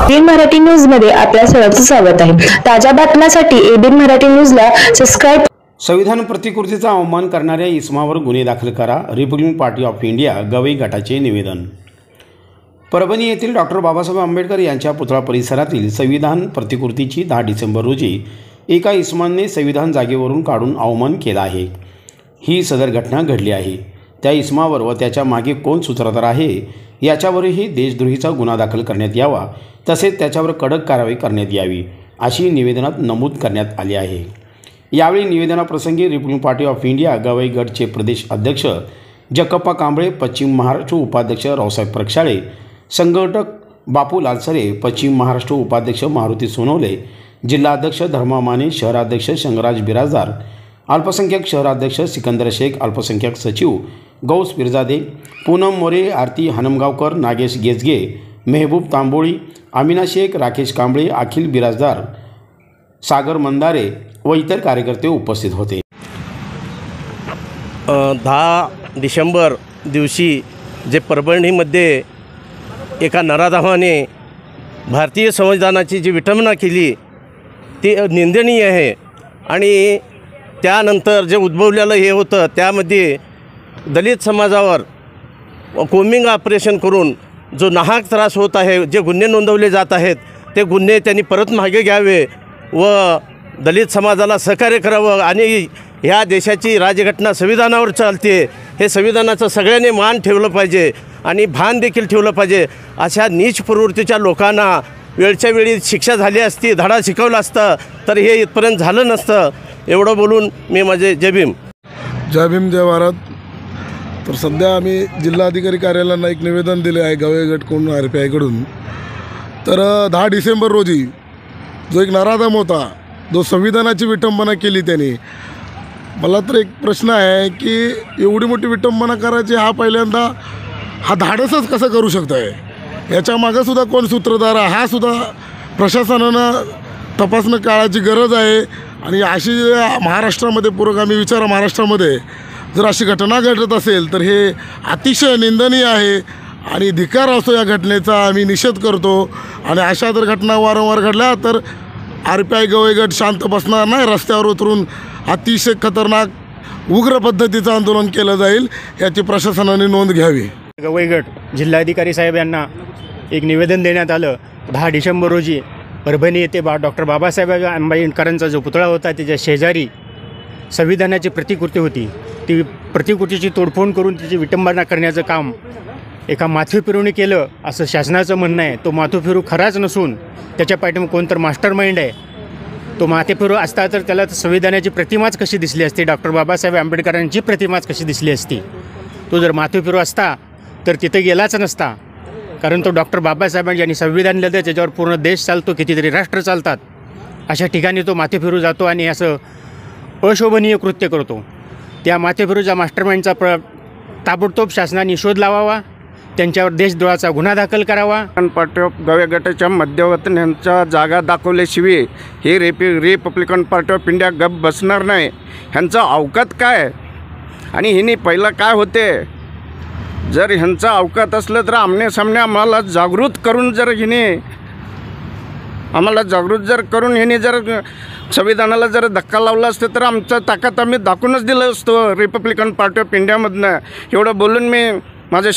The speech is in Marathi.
एबीएन मराठी न्यूज मध्ये आपल्या सर्वांचं स्वागत आहे। ताज्या बातम्यांसाठी एबीएन मराठी न्यूजला सबस्क्राइब। संविधान प्रतिकृतीचा अवमान करणाऱ्या इसमावर गुन्हे दाखल करा, Republican party of India Gavai गटाचे निवेदन। परभणी येथील डॉक्टर बाबासाहेब आंबेडकर यांच्या पुतळा परिसरातील संविधान प्रतिकृतीची 10 डिसेंबर रोजी एका इसमाने संविधान जागेवरून काढून अवमान केला आहे। ही सदर घटना घडली आहे। त्या इसमावर व त्याच्या मागे कोण सूत्रधार आहे याच्यावरही देशद्रोहीचा गुन्हा दाखल करण्यात यावा, तसेच त्याच्यावर कडक कारवाई करण्यात यावी अशी निवेदनात नमूद करण्यात आले आहे। यावेळी निवेदनाप्रसंगी Republican party of India Gavai गटचे प्रदेश अध्यक्ष जगप्पा कांबळे, पश्चिम महाराष्ट्र उपाध्यक्ष रावसाहेब प्रक्षाळे, संघटक बापू लालसरे, पश्चिम महाराष्ट्र उपाध्यक्ष मारुती सोनवले, जिल्हाध्यक्ष धर्मा माने, शहराध्यक्ष शंगराज बिराजदार, अल्पसंख्याक शहराध्यक्ष सिकंदर शेख, अल्पसंख्याक सचिव गौस पिरजादे, पूनम मोरे, आरती हनमगावकर, नागेश गेजगे, मेहबूब तांबोळी, अमिना शेख, राकेश कांबळे, अखिल बिराजदार, सागर मंदारे व इतर कार्यकर्ते उपस्थित होते। 10 डिसेंबर दिवशी जे परभणीमध्ये एका नराधमाने भारतीय संविधानाची जी विटंबना केली ती निंदनीय आहे। आणि त्यानंतर जे उद्भवलेलं हे होतं त्यामध्ये दलित समाजावर कोमिंग ऑपरेशन करून जो नाहक त्रास होत आहे, जे गुन्हे नोंदवले जात आहेत ते गुन्हे त्यांनी परत मागे घ्यावे व दलित समाजाला सहकार्य करावं। आणि ह्या देशाची राज्यघटना संविधानावर चालते, हे संविधानाचं सगळ्यांनी मान ठेवलं पाहिजे आणि भान देखील ठेवलं पाहिजे। अशा नीच प्रवृत्तीच्या लोकांना वेळच्या वेळी शिक्षा झाली असती, धडा शिकवला असतं तर हे इथपर्यंत झालं नसतं। एवढं बोलून मी माझे जय भीम जय भारत। तर सध्या आम्ही जिल्हाधिकारी कार्यालयाला एक निवेदन दिले आहे गवई गटकडून, RPI कडून। तर 10 डिसेंबर रोजी जो एक नराधम होता, जो संविधानाची विटंबना केली त्यांनी, मला तर एक प्रश्न आहे की एवढी मोठी विटंबना करायची हा धाडसच कसं करू शकतो आहे? याच्या मागं सुद्धा कोण सूत्रधार हा सुद्धा प्रशासनानं तपासणं काळाची गरज आहे। आणि अशी महाराष्ट्रामध्ये पुरोगामी विचार महाराष्ट्रामध्ये जर अशी घटना घडत असेल तर हे अतिशय निंदनीय आहे आणि धिक्कार असतो या घटनेचा। आम्ही निषेध करतो आणि अशा जर घटना वारंवार घडल्या तर RPI गवई गट शांत बसणार नाही, रस्त्यावर उतरून अतिशय खतरनाक उग्र पद्धतीचं आंदोलन केलं जाईल, याची प्रशासनाने नोंद घ्यावी। गवई गट जिल्हाधिकारी साहेब यांना एक निवेदन देण्यात आलं। 10 डिसेंबर रोजी परभणी येथे डॉक्टर बाबासाहेब आंबेडकरांचा जो पुतळा होता त्याच्या शेजारी संविधानाची प्रतिकृती होती, ती प्रतिकृतीची तोडफोड करून तिची विटंबना करण्याचं काम एका माथेफिरूने केलं असं शासनाचं म्हणणं आहे। तो माथेफिरू खराच नसून त्याच्या पाठीमागे कोणतर मास्टर माइंड आहे। तो माथेफिरू असता तर त्याला संविधानाची प्रतिमाच कशी दिसली असती, डॉक्टर बाबासाहेब आंबेडकरांची प्रतिमाच कशी दिसली असती। तो जर माथेफिरू असता तर तिथे गेलाच नसता, कारण तो डॉक्टर बाबासाहेब यांनी संविधान लिहिलं, त्याच्यावर पूर्ण देश चालतो, कितीतरी राष्ट्र चालतात। अशा ठिकाणी तो माथेफिरू जातो आणि असं अशोभनीय कृत्य करतो। त्या माथेफिरूच्या मास्टरमाइंडचा ताबडतोब शासनाने शोध लावावा, त्यांच्यावर देशद्रोहाचा गुन्हा दाखल करावा। पार्टी ऑफ गवई गटाच्या मध्यवर्ती यांच्या जागा दाखवल्याशिवाय हे रिपब्लिकन पार्टी ऑफ इंडिया गप बसणार नाही। ह्यांचा अवकात काय आणि हिने पहिलं काय होते, जर ह्यांचा अवकात असलं तर आमने सामने आम्हाला जागृत करून जर संविधानाला जर धक्का लावला असतं तर आमचा ताकद आम्ही दाखवूनच दिलं असतं रिपब्लिकन पार्टी ऑफ इंडियामधनं। एवढं बोलून मी माझे